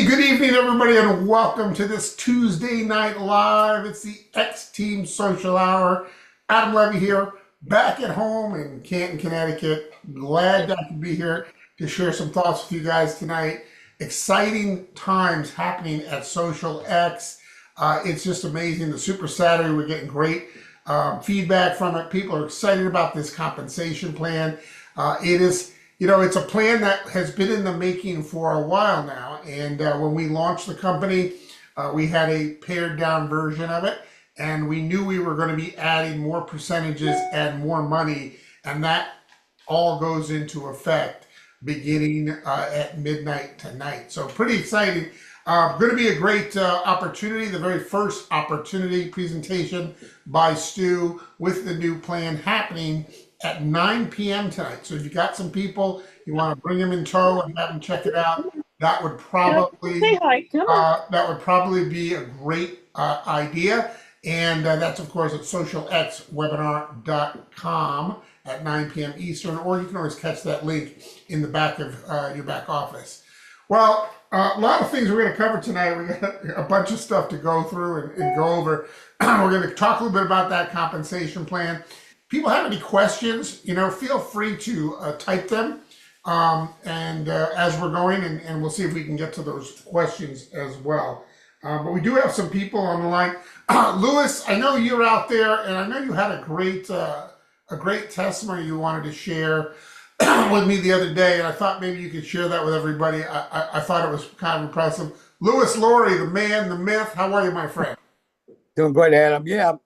good evening, everybody, and welcome to this Tuesday Night Live. It's the X Team Social Hour. Adam Levy here, back at home in Canton, Connecticut. Glad I could be here to share some thoughts with you guys tonight. Exciting times happening at Social X. It's just amazing. The Super Saturday, we're getting great feedback from it. People are excited about this compensation plan. It's a plan that has been in the making for a while now. And when we launched the company, we had a pared down version of it. And we knew we were going to be adding more percentages and more money. And that all goes into effect beginning at midnight tonight. So pretty exciting. Going to be a great opportunity. The very first opportunity presentation by Stu with the new plan happening at 9 p.m. tonight. So if you got some people, you want to bring them in tow and have them check it out, that would probably Say hi. Come on. be a great idea. And that's, of course, at socialxwebinar.com at 9 p.m. Eastern, or you can always catch that link in the back of your back office. Well, a lot of things we're going to cover tonight. We got a bunch of stuff to go through and go over. We're going to talk a little bit about that compensation plan. People have any questions, feel free to type them as we're going, and we'll see if we can get to those questions as well. But we do have some people on the line. Louis, I know you're out there, and I know you had a great testimony you wanted to share with me the other day, and I thought maybe you could share that with everybody. I thought it was kind of impressive. Louis Laurie, the man, the myth. How are you, my friend? Doing great, Adam. Yeah.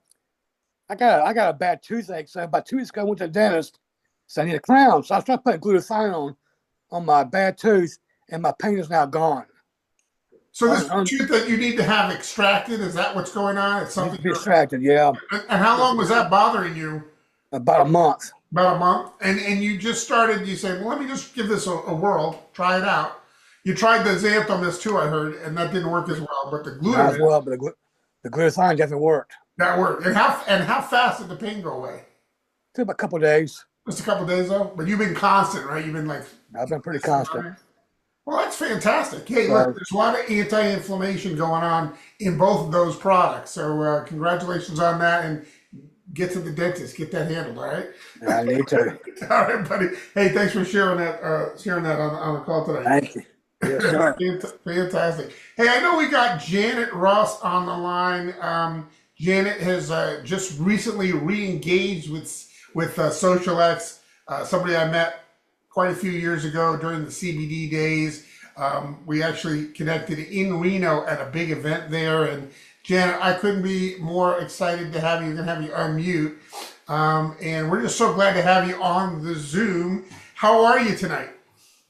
I got a bad toothache, so about 2 weeks ago I went to the dentist, so I need a crown. So I was trying to put glutathione on my bad tooth, and my pain is now gone. So this tooth that you need to have extracted, is that what's going on? It's something to be extracted, yeah. And how long was that bothering you? About a month. About a month? And you just started, you said, well, let me just give this a whirl, try it out. You tried the Xanthomist too, I heard, and that didn't work as well, but the glutathione. Not as well, but the glutathione definitely worked. That worked. And how fast did the pain go away? Took about a couple of days. Just a couple of days though? But you've been constant, right? You've been like... I've been pretty constant. Well, that's fantastic. Hey, look, there's a lot of anti-inflammation going on in both of those products. So congratulations on that, and get to the dentist. Get that handled, all right? I need to. All right, buddy. Hey, thanks for sharing that on the call today. Thank you. Yes, sir. Fantastic. Hey, I know we got Janet Ross on the line. Janet has just recently re-engaged with Social X, somebody I met quite a few years ago during the CBD days. We actually connected in Reno at a big event there. And Janet, I couldn't be more excited to have you. We're going to have you unmute. And we're just so glad to have you on the Zoom. How are you tonight?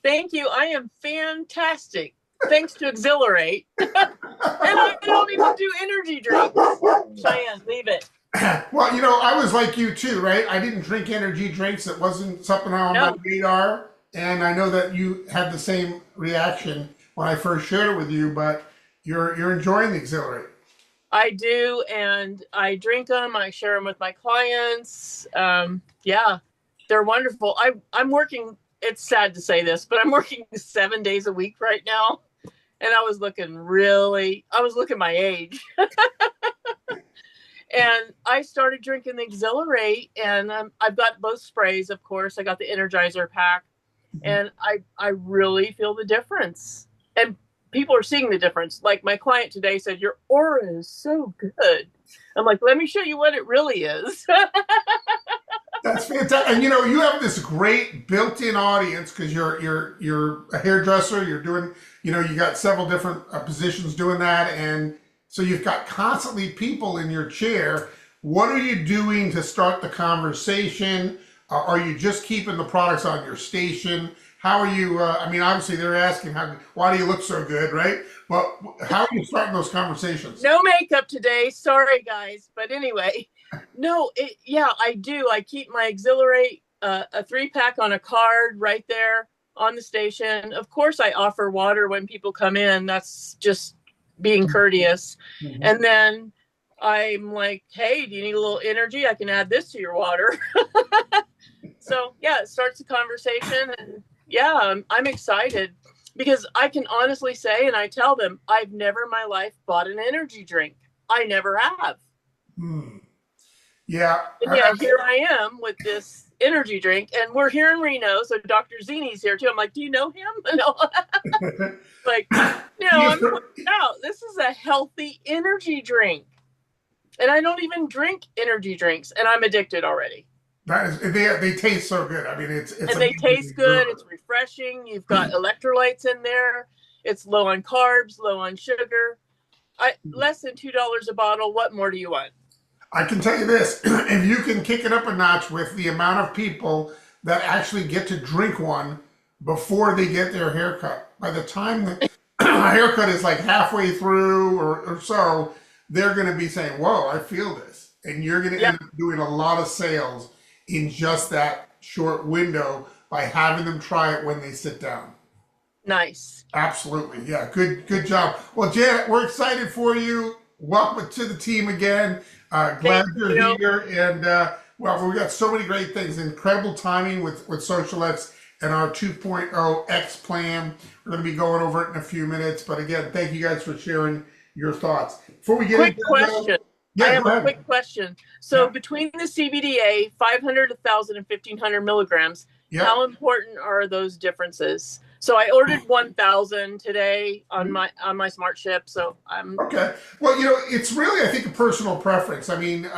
Thank you. I am fantastic. Thanks to Exhilarate. And I don't even do energy drinks. Cheyenne, leave it. Well, I was like you too, right? I didn't drink energy drinks. It wasn't something on my radar. And I know that you had the same reaction when I first shared it with you, but you're enjoying the Exhilarate. I do, and I drink them. I share them with my clients. Yeah, they're wonderful. I'm working, it's sad to say this, but I'm working 7 days a week right now. And I was looking my age. And I started drinking the Exhilarate, and I've got both sprays, of course. I got the Energizer pack, and I really feel the difference. And people are seeing the difference. Like my client today said, your aura is so good. I'm like, let me show you what it really is. That's fantastic. And you have this great built-in audience because you're a hairdresser. You're doing, you got several different positions doing that, and so you've got constantly people in your chair. What are you doing to start the conversation? Are you just keeping the products on your station? How are you? Obviously they're asking why do you look so good, right? But how are you starting those conversations? No makeup today. Sorry, guys. But anyway. No, I do. I keep my Exhilarate, a 3-pack on a card right there on the station. Of course, I offer water when people come in. That's just being courteous. Mm-hmm. And then I'm like, hey, do you need a little energy? I can add this to your water. So, yeah, it starts the conversation. And yeah, I'm excited. Because I can honestly say, and I tell them, I've never in my life bought an energy drink. I never have. Hmm. Yeah. And yet here I am with this energy drink, and we're here in Reno, so Dr. Zini's here too. I'm like, do you know him? No. Like, I'm pointing out, this is a healthy energy drink. And I don't even drink energy drinks, and I'm addicted already. That is, they taste so good. I mean, it's and they taste good. It's refreshing. You've got electrolytes in there. It's low on carbs, low on sugar. Less than $2 a bottle. What more do you want? I can tell you this: if you can kick it up a notch with the amount of people that actually get to drink one before they get their haircut, by the time the haircut is like halfway through or so, they're going to be saying, "Whoa, I feel this," and you're going to end up doing a lot of sales in just that short window by having them try it when they sit down. Nice. Absolutely. Yeah. Good job. Well, Janet, we're excited for you. Welcome to the team again. Glad you're here. And well, we got so many great things. Incredible timing with Social X and our 2.0 X plan. We're going to be going over it in a few minutes. But again, thank you guys for sharing your thoughts. Before we get quick question. I have a quick question. So between the CBDA, 500, 1,000, and 1,500 milligrams, how important are those differences? So I ordered 1,000 today on my smart ship. So I'm okay. Well, it's really, I think, a personal preference. I mean,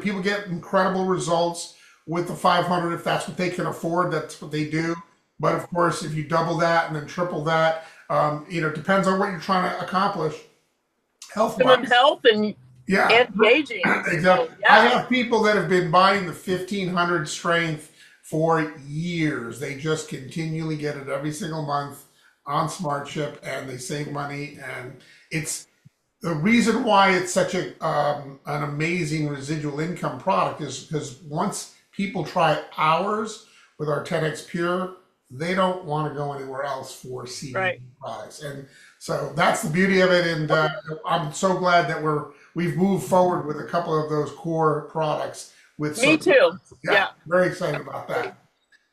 people get incredible results with the 500 if that's what they can afford. That's what they do. But of course, if you double that and then triple that, it depends on what you're trying to accomplish. Health and anti-aging. Exactly. So, I have people that have been buying the 1,500 strength for years. They just continually get it every single month on SmartShip, and they save money. And it's the reason why it's such an amazing residual income product is because once people try ours with our 10X Pure, they don't want to go anywhere else for CBD products. And so that's the beauty of it. And I'm so glad that we've moved forward with a couple of those core products. Me too. Yeah. Very excited about that.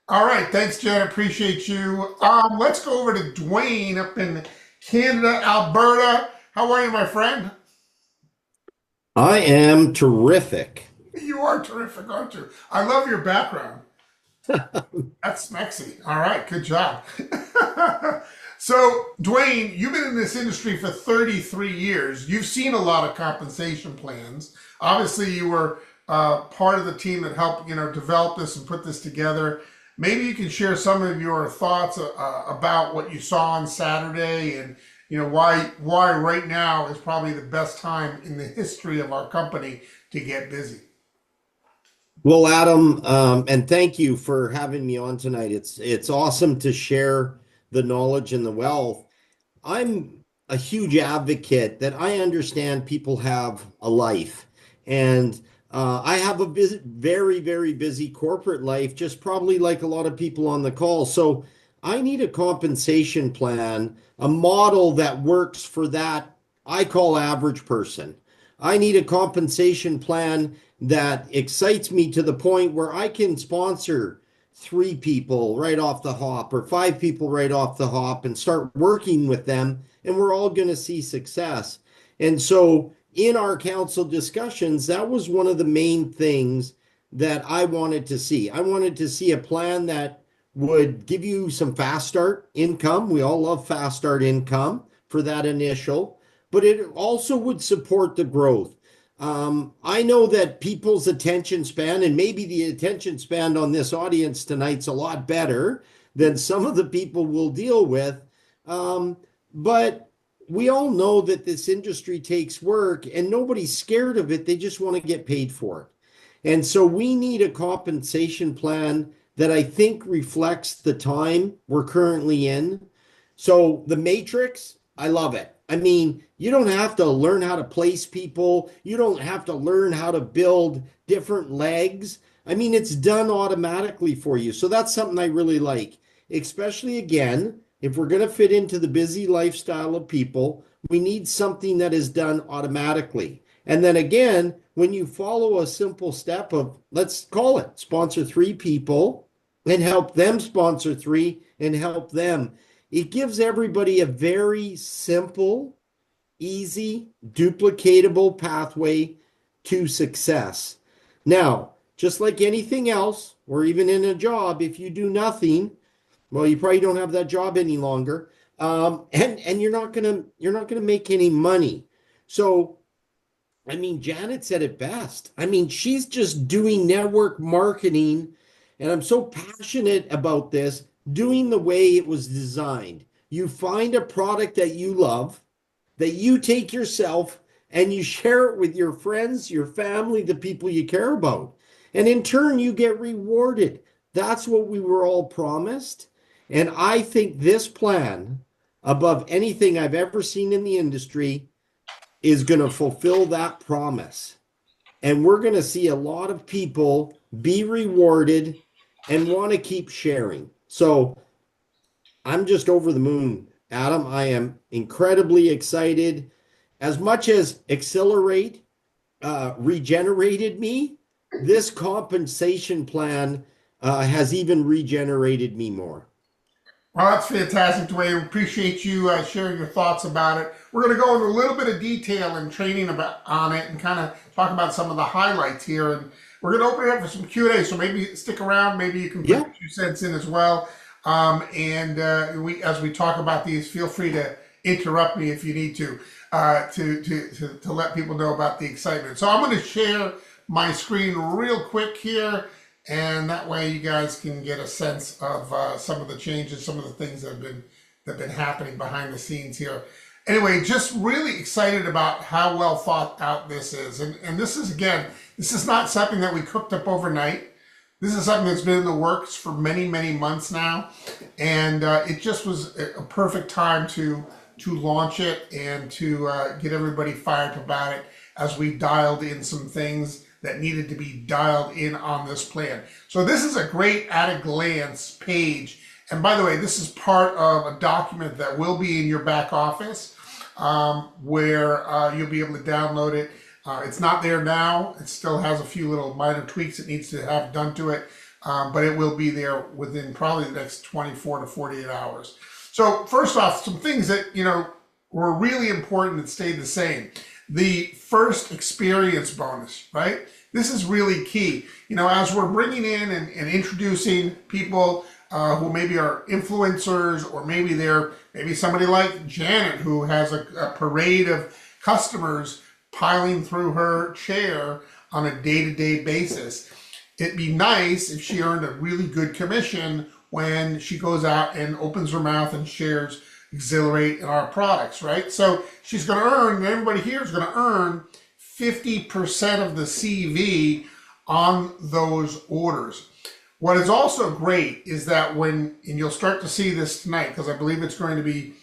All right. Thanks, Jen. Appreciate you. Let's go over to Dwayne up in Canada, Alberta. How are you, my friend? I am terrific. You are terrific, aren't you? I love your background. That's smexy. All right. Good job. So, Dwayne, you've been in this industry for 33 years. You've seen a lot of compensation plans. Obviously, you were part of the team that helped, develop this and put this together. Maybe you can share some of your thoughts about what you saw on Saturday and, why right now is probably the best time in the history of our company to get busy. Well, Adam, and thank you for having me on tonight. It's awesome to share the knowledge and the wealth. I'm a huge advocate that I understand people have a life, and I have a very, very busy corporate life, just probably like a lot of people on the call. So I need a compensation plan, a model that works for that I call average person. I need a compensation plan that excites me to the point where I can sponsor 3 people right off the hop or 5 people right off the hop and start working with them, and we're all going to see success. And so in our council discussions, that was one of the main things that I wanted to see. I wanted to see a plan that would give you some fast start income. We all love fast start income for that initial, but it also would support the growth. I know that people's attention span, and maybe the attention span on this audience tonight's a lot better than some of the people we'll deal with. But we all know that this industry takes work and nobody's scared of it. They just want to get paid for it. And so we need a compensation plan that I think reflects the time we're currently in. So the matrix, I love it. I mean, you don't have to learn how to place people. You don't have to learn how to build different legs. I mean, it's done automatically for you. So that's something I really like, especially again, if we're going to fit into the busy lifestyle of people, we need something that is done automatically. And then again, when you follow a simple step of, let's call it, sponsor 3 people and help them sponsor 3 and help them. It gives everybody a very simple, easy, duplicatable pathway to success. Now, just like anything else, or even in a job, if you do nothing, well, you probably don't have that job any longer, and you're not gonna make any money. So, I mean, Janet said it best. I mean, she's just doing network marketing, and I'm so passionate about this, doing the way it was designed. You find a product that you love, that you take yourself, and you share it with your friends, your family, the people you care about. And in turn, you get rewarded. That's what we were all promised. And I think this plan, above anything I've ever seen in the industry, is going to fulfill that promise. And we're going to see a lot of people be rewarded and want to keep sharing. So I'm just over the moon, Adam. I am incredibly excited. As much as Accelerate regenerated me, this compensation plan has even regenerated me more. Well, that's fantastic, Dwayne. Appreciate you sharing your thoughts about it. We're going to go into a little bit of detail and training on it and kind of talk about some of the highlights here. And we're going to open it up for some Q&A, so maybe stick around. Maybe you can put your 2 cents in as well. As we talk about these, feel free to interrupt me if you need to let people know about the excitement. So I'm going to share my screen real quick here. And that way you guys can get a sense of some of the changes, some of the things that have been happening behind the scenes here. Anyway, just really excited about how well thought out this is. And this is, again, this is not something that we cooked up overnight. This is something that's been in the works for many, many months now. And it just was a perfect time to launch it and to get everybody fired up about it as we dialed in some things that needed to be dialed in on this plan. So this is a great at-a-glance page. And by the way, this is part of a document that will be in your back office where you'll be able to download it. It's not there now. It still has a few little minor tweaks it needs to have done to it, but it will be there within probably the next 24 to 48 hours. So first off, some things that, were really important that stayed the same. The first experience bonus, right? This is really key. As we're bringing in and introducing people who maybe are influencers, or maybe somebody like Janet who has a parade of customers piling through her chair on a day-to-day basis. It'd be nice if she earned a really good commission when she goes out and opens her mouth and shares Exhilarate and our products, right? So she's going to earn, and everybody here is going to earn 50% of the CV on those orders. What is also great is that and you'll start to see this tonight, because I believe it's going to be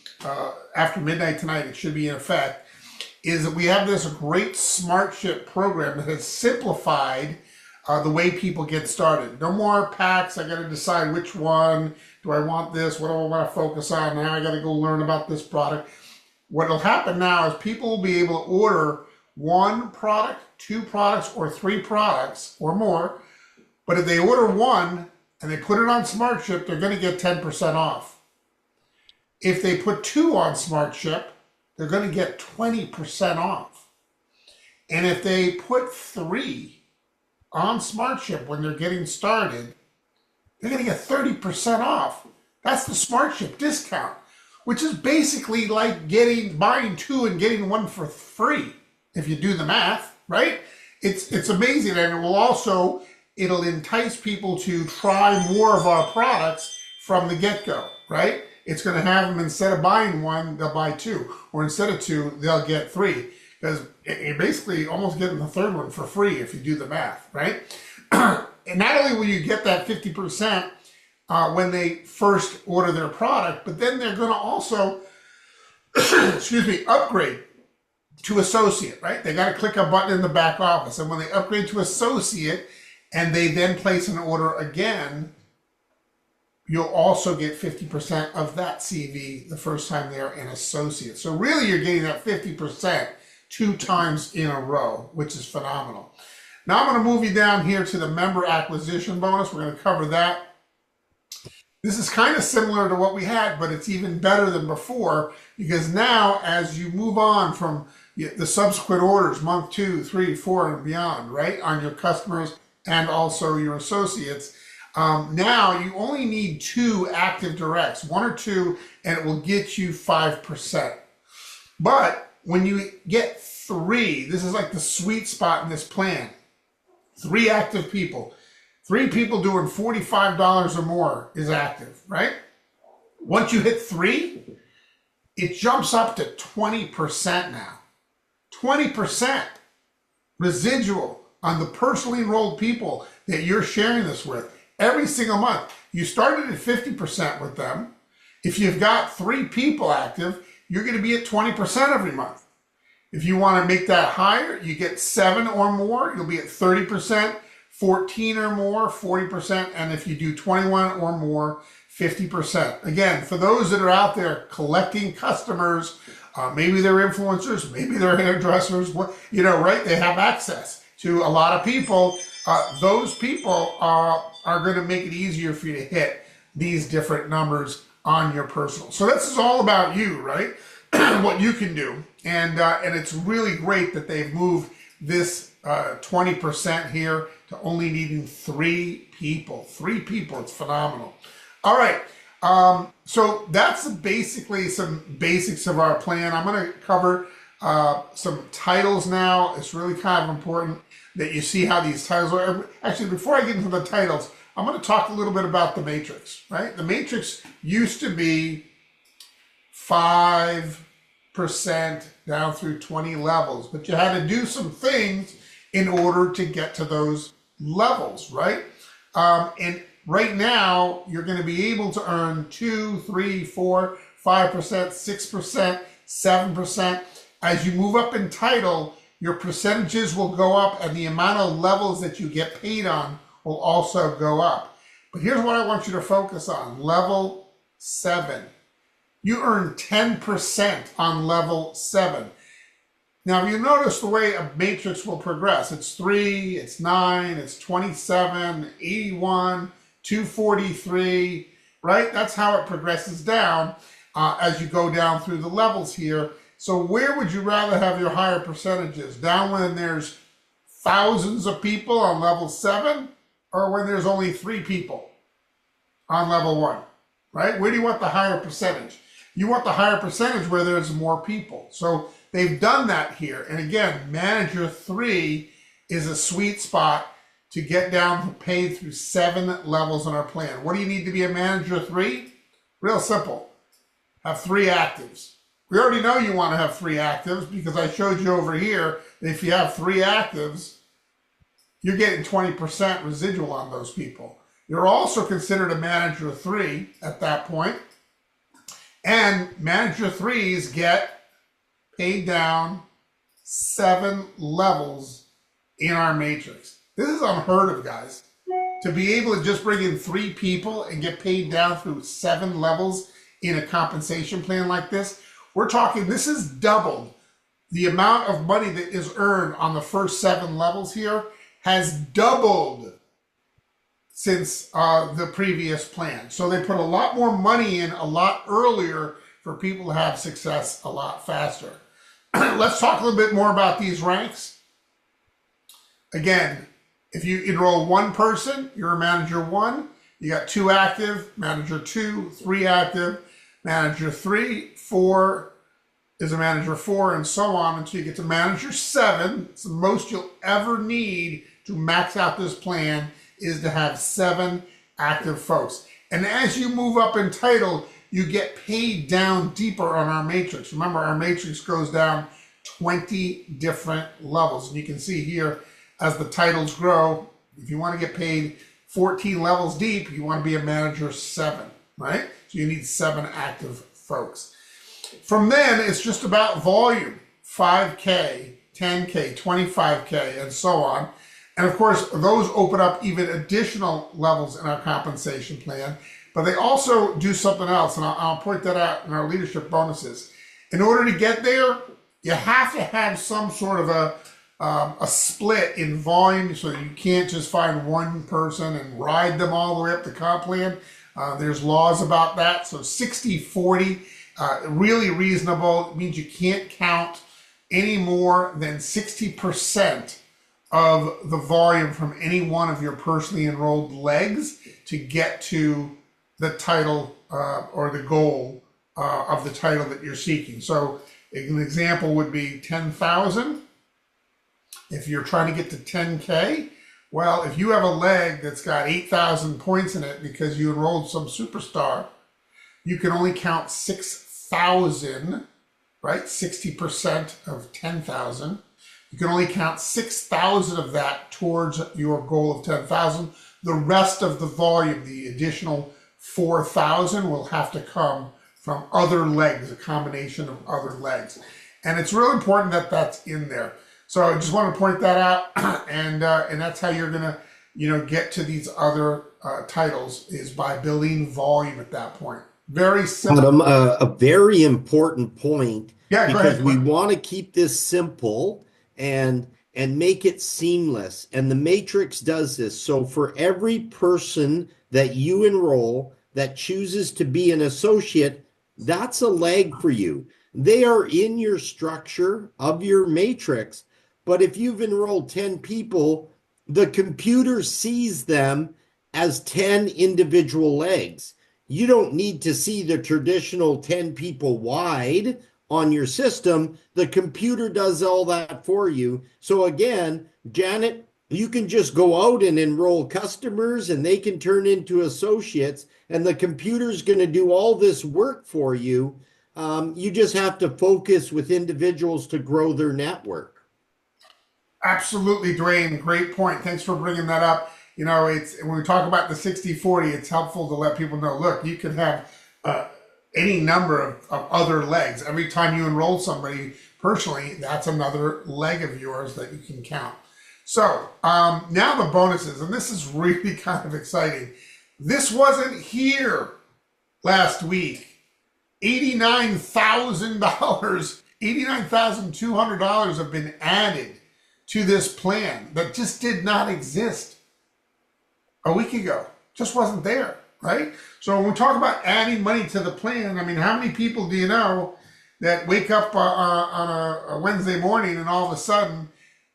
after midnight tonight, it should be in effect, is that we have this great Smart Ship program that has simplified the way people get started. No more packs. I got to decide which one. Do I want this? What do I want to focus on? Now I got to go learn about this product. What will happen now is people will be able to order 1 product, 2 products, or 3 products or more. But if they order 1 and they put it on Smart Ship, they're going to get 10% off. If they put 2 on Smart Ship, they're going to get 20% off. And if they put 3 on Smart Ship when they're getting started, they're going to get 30% off. That's the Smart Ship discount, which is basically like buying 2 and getting 1 for free, if you do the math, right? It's amazing, and it'll entice people to try more of our products from the get-go, right? It's going to have them, instead of buying 1, they'll buy 2, or instead of 2, they'll get 3. Because you're basically almost getting the 3rd one for free if you do the math, right? And not only will you get that 50% when they first order their product, but then they're going to also, upgrade to associate, right? They got to click a button in the back office. And when they upgrade to associate and they then place an order again, you'll also get 50% of that CV the first time they're an associate. So really you're getting that 50% 2 times in a row, which is phenomenal. Now I'm going to move you down here to the member acquisition bonus. We're going to cover that. This is kind of similar to what we had, but it's even better than before because now as you move on from the subsequent orders, month 2, 3, 4, and beyond, right, on your customers and also your associates, now you only need 2 active directs, 1 or 2, and it will get you 5%. But when you get 3, this is like the sweet spot in this plan. 3 active people. 3 people doing $45 or more is active, right? Once you hit 3, it jumps up to 20% now. 20% residual on the personally enrolled people that you're sharing this with every single month. You started at 50% with them. If you've got 3 people active, you're going to be at 20% every month. If you want to make that higher, you get 7 or more, you'll be at 30%, 14 or more, 40%, and if you do 21 or more, 50%. Again, for those that are out there collecting customers, maybe they're influencers, maybe they're hairdressers, right? They have access to a lot of people. Those people are going to make it easier for you to hit these different numbers on your personal. So this is all about you, right? What you can do. And it's really great that they've moved this 20% here to only needing 3 people. 3 people, it's phenomenal. All right, so that's basically some basics of our plan. I'm going to cover some titles now. It's really kind of important that you see how these titles are. Actually, before I get into the titles, I'm going to talk a little bit about the matrix, right? The matrix used to be 5% down through 20 levels, but you had to do some things in order to get to those levels, right? And right now, you're going to be able to earn 2, 3, 4, 5%, 6%, 7%. As you move up in title, your percentages will go up and the amount of levels that you get paid on will also go up. But here's what I want you to focus on. Level 7. You earn 10% on level 7. Now, if you notice the way a matrix will progress, it's 3, it's 9, it's 27, 81, 243, right? That's how it progresses down as you go down through the levels here. So where would you rather have your higher percentages? Down when there's thousands of people on level 7 or when there's only 3 people on level 1, right? Where do you want the higher percentage? You want the higher percentage where there's more people. So they've done that here. And again, manager 3 is a sweet spot to get down to paid through 7 levels in our plan. What do you need to be a manager 3? Real simple. Have 3 actives. We already know you want to have 3 actives because I showed you over here that if you have 3 actives, you're getting 20% residual on those people. You're also considered a manager 3 at that point. And manager 3s get paid down 7 levels in our matrix. This is unheard of, guys. To be able to just bring in 3 people and get paid down through 7 levels in a compensation plan like this, we're talking, this is doubled. The amount of money that is earned on the first 7 levels here has doubled since the previous plan. So they put a lot more money in a lot earlier for people to have success a lot faster. Let's talk a little bit more about these ranks. Again, if you enroll 1 person, you're a manager 1. You got 2 active, manager 2, 3 active, manager 3, 4 is a manager 4, and so on until you get to manager 7. It's the most you'll ever need to max out this plan is to have 7 active folks. And as you move up in title, you get paid down deeper on our matrix. Remember, our matrix goes down 20 different levels. And you can see here, as the titles grow, if you want to get paid 14 levels deep, you want to be a manager 7, right? So you need 7 active folks. From then, it's just about volume, 5K, 10K, 25K, and so on. And of course, those open up even additional levels in our compensation plan, but they also do something else, and I'll point that out in our leadership bonuses. In order to get there, you have to have some sort of a split in volume, so you can't just find 1 person and ride them all the way up the comp plan. There's laws about that. So 60-40, really reasonable. It means you can't count any more than 60% of the volume from any one of your personally enrolled legs to get to the title or the goal of the title that you're seeking. So an example would be 10,000. If you're trying to get to 10K, well, if you have a leg that's got 8,000 points in it because you enrolled some superstar, you can only count 6,000, right? 60% of 10,000. You can only count 6,000 of that towards your goal of 10,000. The rest of the volume, the additional 4,000, will have to come from other legs, a combination of other legs. And it's really important that that's in there. So I just want to point that out, and that's how you're gonna, get to these other titles, is by building volume at that point. Very simple. Adam, a very important point. Yeah, go because ahead. we want to keep this simple and make it seamless. And the Matrix does this. So for every person that you enroll that chooses to be an associate, that's a leg for you. They are in your structure of your matrix. But if you've enrolled 10 people, the computer sees them as 10 individual legs. You don't need to see the traditional 10 people wide on your system. The computer does all that for you. So again, Janet, you can just go out and enroll customers and they can turn into associates, and the computer's going to do all this work for you. You just have to focus with individuals to grow their network. Absolutely, Dwayne. Great point. Thanks for bringing that up. It's when we talk about the 60-40, it's helpful to let people know, look, you can have any number of other legs. Every time you enroll somebody personally, that's another leg of yours that you can count. So now the bonuses, and this is really kind of exciting. This wasn't here last week. $89,000, $89,200 have been added to this plan that just did not exist a week ago. Just wasn't there, right? So when we talk about adding money to the plan, I mean, how many people do you know that wake up on a Wednesday morning and all of a sudden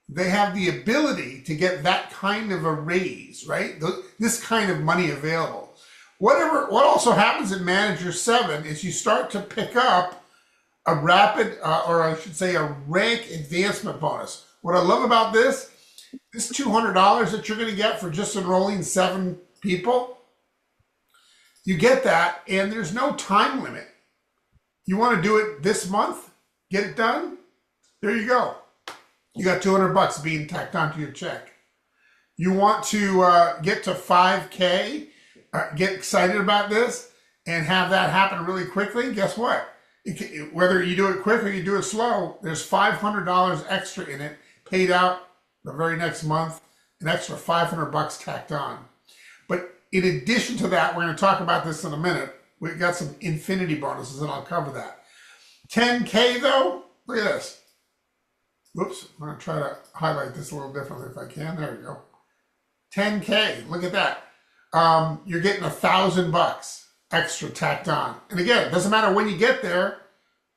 they have the ability to get that kind of a raise, right? This kind of money available. What also happens in Manager 7 is you start to pick up a rapid, or I should say a rank advancement bonus. What I love about this $200 that you're going to get for just enrolling 7 people, you get that, and there's no time limit. You want to do it this month, get it done, there you go. You got $200 being tacked onto your check. You want to get to 5K, get excited about this, and have that happen really quickly, guess what? Whether you do it quick or you do it slow, there's $500 extra in it, paid out the very next month, an extra $500 tacked on. But in addition to that, we're going to talk about this in a minute. We've got some infinity bonuses, and I'll cover that. 10K though, look at this. Whoops, I'm going to try to highlight this a little differently if I can. There we go. 10K, look at that. You're getting $1,000 extra tacked on. And again, it doesn't matter when you get there,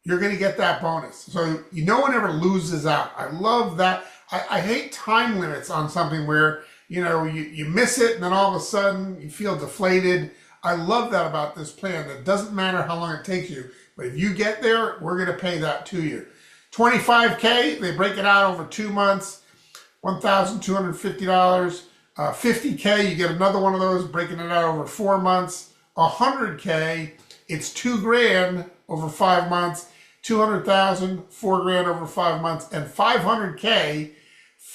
you're going to get that bonus. So no one ever loses out. I love that. I hate time limits on something where, you miss it and then all of a sudden you feel deflated. I love that about this plan. It doesn't matter how long it takes you, but if you get there, we're going to pay that to you. 25K, they break it out over 2 months, $1,250. 50K, you get another one of those, breaking it out over 4 months. 100K, it's $2,000 over 5 months. 200,000, $4,000 over 5 months, and 500K,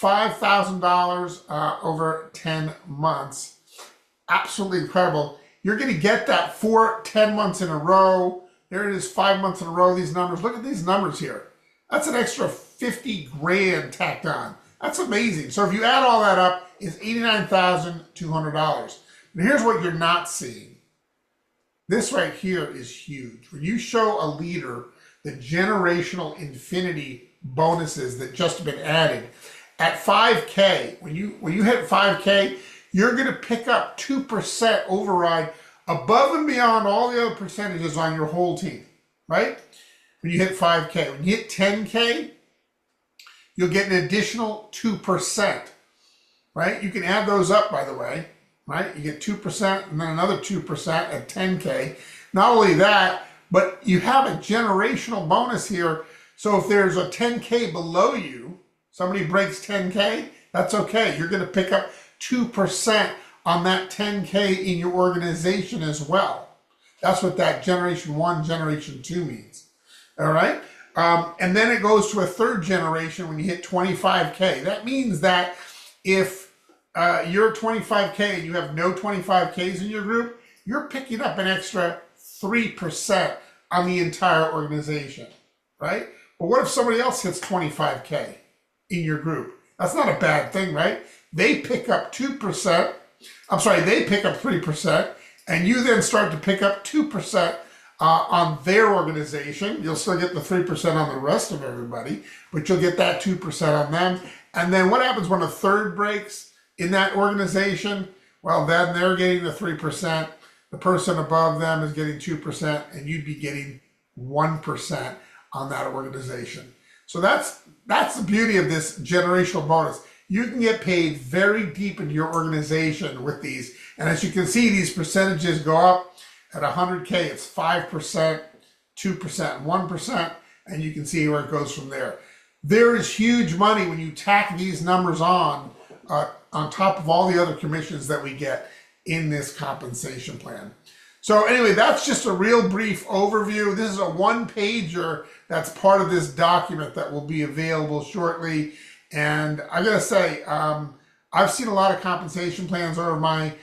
$5,000 over 10 months. Absolutely incredible. You're going to get that for 10 months in a row. There it is, 5 months in a row. These numbers, look at these numbers here. That's an extra $50,000 tacked on. That's amazing. So if you add all that up, it's $89,200. And here's what you're not seeing. This right here is huge. When you show a leader the generational infinity bonuses that just been added at 5K, when you hit 5K, you're going to pick up 2% override above and beyond all the other percentages on your whole team, right? When you hit 5K, when you hit 10K, you'll get an additional 2%, right? You can add those up, by the way, right? You get 2% and then another 2% at 10K. Not only that, but you have a generational bonus here. So if there's a 10K below you, somebody breaks 10K, that's okay. You're going to pick up 2% on that 10K in your organization as well. That's what that generation 1, generation 2 means. All right. And then it goes to a third generation when you hit 25K. That means that if you're 25K and you have no 25Ks in your group, you're picking up an extra 3% on the entire organization, right? But what if somebody else hits 25K in your group? That's not a bad thing, right? They pick up 2%. I'm sorry, they pick up 3%, and you then start to pick up 2% on their organization. You'll still get the 3% on the rest of everybody, but you'll get that 2% on them. And then what happens when a third breaks in that organization? Well, then they're getting the 3%. The person above them is getting 2%, and you'd be getting 1% on that organization. So that's the beauty of this generational bonus. You can get paid very deep into your organization with these. And as you can see, these percentages go up. At 100K, it's 5%, 2%, and 1%. And you can see where it goes from there. There is huge money when you tack these numbers on top of all the other commissions that we get in this compensation plan. So anyway, that's just a real brief overview. This is a one-pager that's part of this document that will be available shortly. And I gotta say, I've seen a lot of compensation plans over my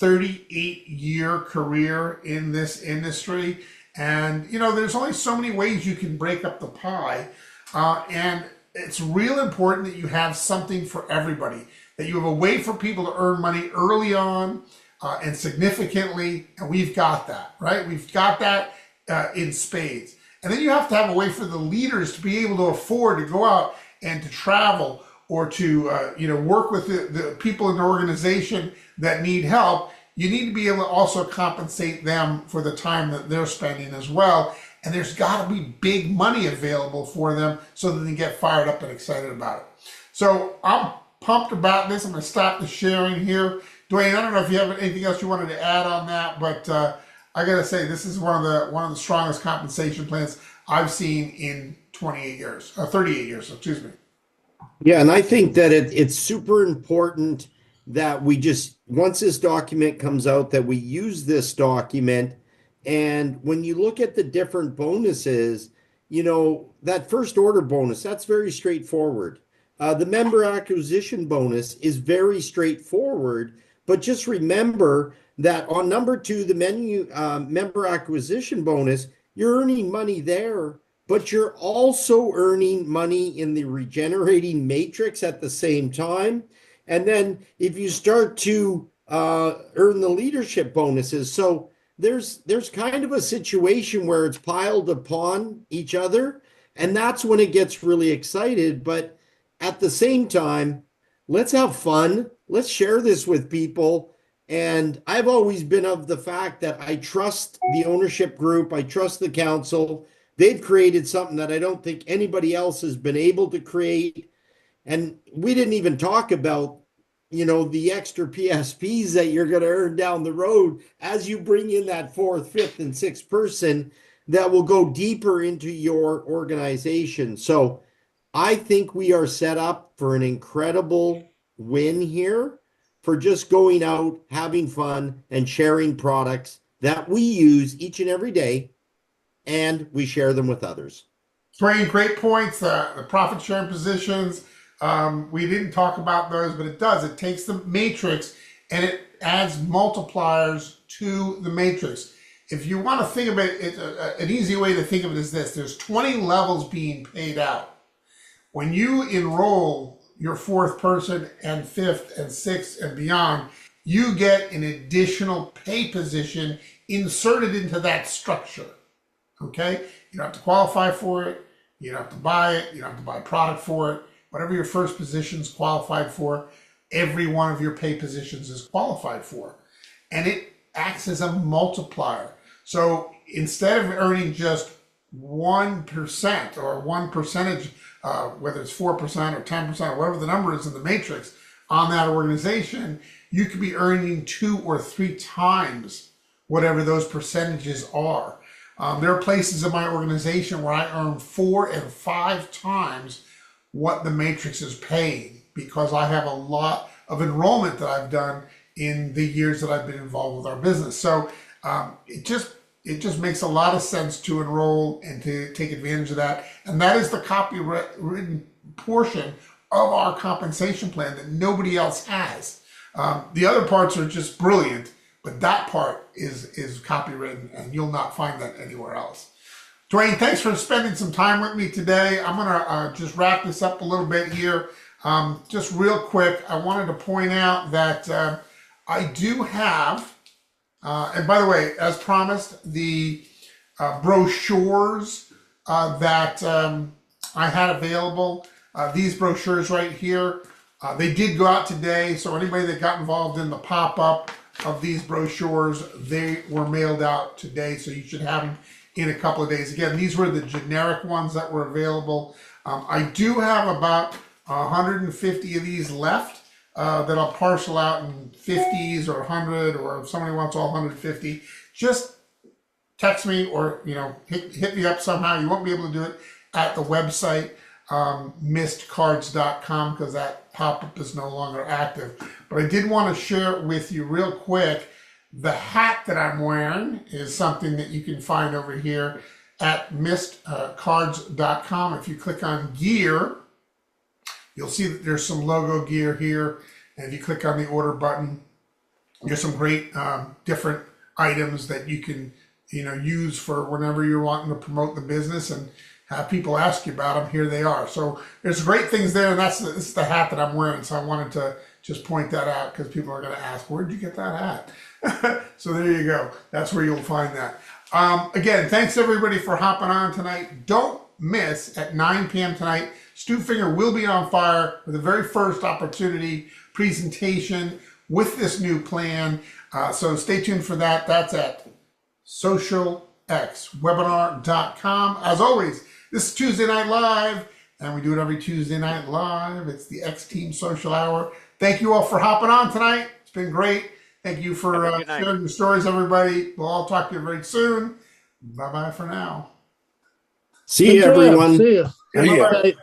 38-year career in this industry. And, you know, there's only so many ways you can break up the pie. And it's real important that you have something for everybody, that you have a way for people to earn money early on and significantly. And we've got that, right? We've got that in spades. And then you have to have a way for the leaders to be able to afford to go out and to travel or to work with the people in the organization that need help. You need to be able to also compensate them for the time that they're spending as well. And there's got to be big money available for them so that they get fired up and excited about it. So I'm pumped about this. I'm going to stop the sharing here. Dwayne, I don't know if you have anything else you wanted to add on that, but I got to say this is one of the strongest compensation plans I've seen in 38 years, 38 years, excuse me. Yeah, and I think that it's super important that we just, once this document comes out, that we use this document. And when you look at the different bonuses, you know, that first order bonus, that's very straightforward. The member acquisition bonus is very straightforward, but just remember that on number 2, the member acquisition bonus, you're earning money there, but you're also earning money in the regenerating matrix at the same time. And then if you start to earn the leadership bonuses, so there's kind of a situation where it's piled upon each other, and that's when it gets really excited. But at the same time, let's have fun. Let's share this with people. And I've always been of the fact that I trust the ownership group. I trust the council. They've created something that I don't think anybody else has been able to create. And we didn't even talk about, you know, the extra PSPs that you're going to earn down the road as you bring in that 4th, 5th, and 6th person that will go deeper into your organization. So I think we are set up for an incredible win here for just going out, having fun, and sharing products that we use each and every day, and we share them with others. Dwayne, great points. The profit sharing positions, we didn't talk about those, but it does. It takes the matrix and it adds multipliers to the matrix. If you want to think of it, an easy way to think of it is this. There's 20 levels being paid out. When you enroll your 4th person and 5th and 6th and beyond, you get an additional pay position inserted into that structure. Okay? You don't have to qualify for it. You don't have to buy it. You don't have to buy a product for it. Whatever your first position's qualified for, every one of your pay positions is qualified for. And it acts as a multiplier. So instead of earning just 1% or one percentage, whether it's 4% or 10% or whatever the number is in the matrix on that organization, you could be earning 2 or 3 times whatever those percentages are. There are places in my organization where I earn 4 and 5 times what the matrix is paying because I have a lot of enrollment that I've done in the years that I've been involved with our business. So it just makes a lot of sense to enroll and to take advantage of that. And that is the copywritten portion of our compensation plan that nobody else has. The other parts are just brilliant, but that part is copywritten, and you'll not find that anywhere else. Dwayne, thanks for spending some time with me today. I'm gonna just wrap this up a little bit here. Just real quick, I wanted to point out that I do have, and by the way, as promised, the brochures that I had available, these brochures right here, they did go out today. So anybody that got involved in the pop-up of these brochures, they were mailed out today. So you should have them in a couple of days. Again, these were the generic ones that were available. I do have about 150 of these left that I'll parcel out in 50s or 100, or if somebody wants all 150, just text me or hit me up somehow. You won't be able to do it at the website missedcards.com because that pop-up is no longer active. But I did want to share it with you real quick. The hat that I'm wearing is something that you can find over here at missedcards.com. If you click on gear, you'll see that there's some logo gear here. And if you click on the order button, there's some great different items that you can use for whenever you're wanting to promote the business and have people ask you about them. Here they are. So there's great things there, and this is the hat that I'm wearing. So I wanted to just point that out because people are going to ask, where'd you get that hat? So there you go. That's where you'll find that. Again, thanks everybody for hopping on tonight. Don't miss at 9 p.m. tonight, Stu Finger will be on fire for the very first opportunity presentation with this new plan. So stay tuned for that. That's at socialxwebinar.com. As always, this is Tuesday Night Live, and we do it every Tuesday night live. It's the X Team Social Hour. Thank you all for hopping on tonight. It's been great. Thank you for sharing your stories, everybody. We'll all talk to you very soon. Bye-bye for now. See you, everyone. See you. Yeah. Bye-bye.